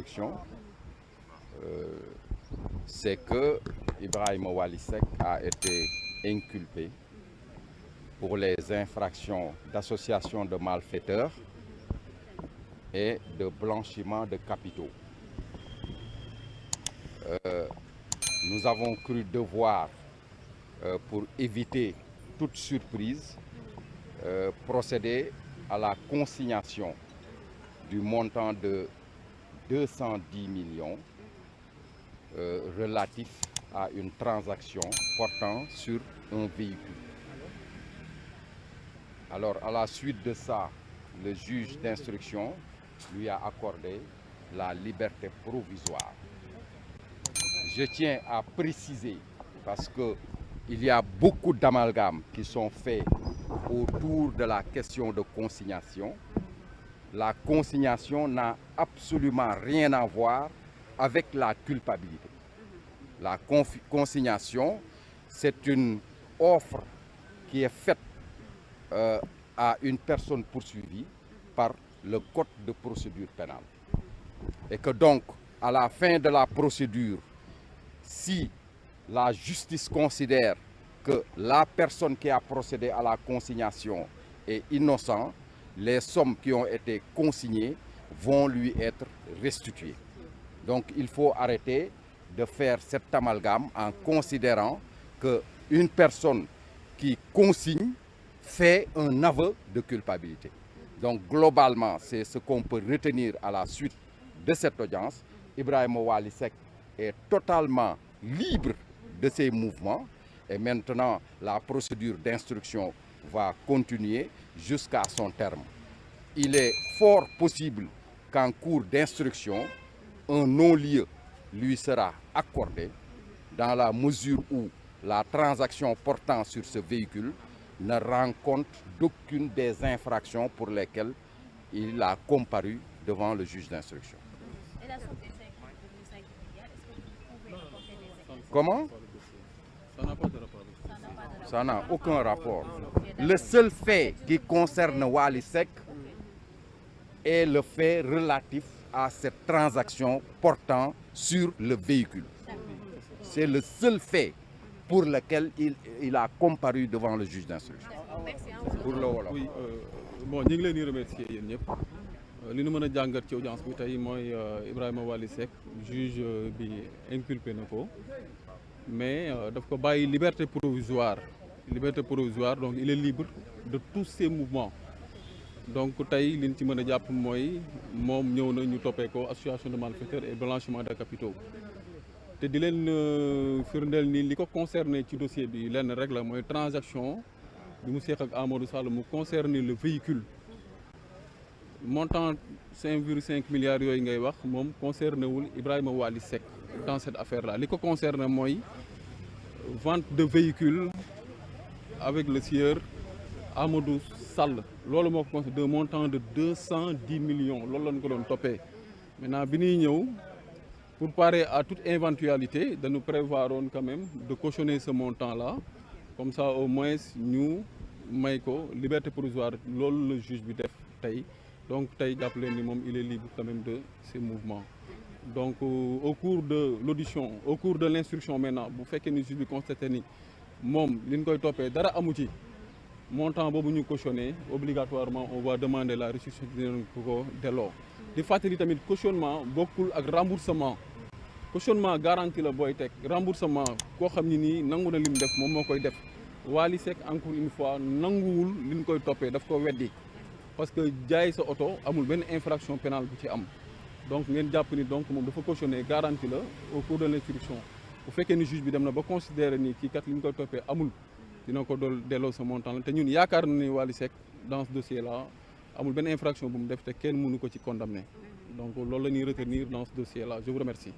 d'instruction, c'est que Ibrahima Wali Seck a été inculpé pour les infractions d'association de malfaiteurs et de blanchiment de capitaux. Nous avons cru devoir, pour éviter toute surprise, procéder à la consignation du montant de 210 millions relatif à une transaction portant sur un véhicule. Alors, à la suite de ça, le juge d'instruction lui a accordé la liberté provisoire. Je tiens à préciser, parce qu'il y a beaucoup d'amalgames qui sont faits autour de la question de consignation. La consignation n'a absolument rien à voir avec la culpabilité. La consignation, c'est une offre qui est faite à une personne poursuivie par le code de procédure pénale. Et que donc, à la fin de la procédure, si la justice considère que la personne qui a procédé à la consignation est innocente, les sommes qui ont été consignées vont lui être restituées. Donc il faut arrêter de faire cet amalgame en considérant qu'une personne qui consigne fait un aveu de culpabilité. Donc globalement, c'est ce qu'on peut retenir à la suite de cette audience. Ibrahima Wali Seck est totalement libre de ses mouvements et maintenant la procédure d'instruction va continuer jusqu'à son terme. Il est fort possible qu'en cours d'instruction, un non-lieu lui sera accordé dans la mesure où la transaction portant sur ce véhicule ne rend compte d'aucune des infractions pour lesquelles il a comparu devant le juge d'instruction. Et la somme des 5 milliards, est-ce que vous pouvez apporter des exemples? Comment? Ça n'a pas de rapport. Ça n'a aucun rapport. Le seul fait qui concerne Wali Seck est le fait relatif à cette transaction portant sur le véhicule. C'est le seul fait pour lequel il a comparu devant le juge d'instruction. Pour le wolof. Oui, bon ñu ngi leen di remercier yéen ñëpp li ñu mën a jàngat ci audience bi tey mooy Ibrahima Wali Seck juge bi inculpé na ko mais daf ko bàyyi liberté provisoire donc il est libre de tous ses mouvements donc tey li ñu ci mën a jàpp mooy moom ñëw na ñu toppee ko association de malfaiteurs et blanchiment de capitaux te di leen firndeel ni li ko concerné ci dossier bi lenn rek la mooy transaction bi mu seeq ak Amadou Sall mu concerné le véhicule montant 5,5 milliards yooyu ngay wax moom concerné wul Ibrahima Wali Seck dans cette affaire là li ko concerné mooy vente de véhicule avec le sieur Amadou Sall loolu moo ko concerné d'un montant de 210 millions loolu lañ ko doon toppee maintenant bi ñuy ñëw pour parer à toute éventualité dañu prévoir woon quand même de cautionner ce montant là comme ça au moins ñu may ko liberté provisoire loolu le juge bi def tey donc tey jàpp leen ni moom il est libre quand même de ses mouvements donc au cours de l'audition au cours de l'instruction maintenant bu fekkee ni juge bi constaté ni moom li ñu koy toppee dara amu ci montant boobu ñu cautionné obligatoirement on va demander la restitution dinañ ko delloo di fàttali tamit cautionnement bokkul ak remboursement cautionnement garantie la booy teg remboursement koo xam ni nii nangu na lim def moom moo koy def Wali Seck encore une fois nanguwul li ñu koy toppee daf ko weddi parce que jaay sa oto amul benn infraction pénale bu ci am donc ngeen jàpp ni donc moom dafa cautionné garantie la au cours de l'instruction bu fekkee ni juge bi dem na ba considérer ni kii kat li ñu koy toppee amul dina ko dool delloo sa montant la te ñun yaakaar na ni Wali Seck dans ce dossier là amul benn infraction bu mu def te kenn mënu ko ci condamner donc loolu la ñuy retenir dans ce dossier là je vous remercie.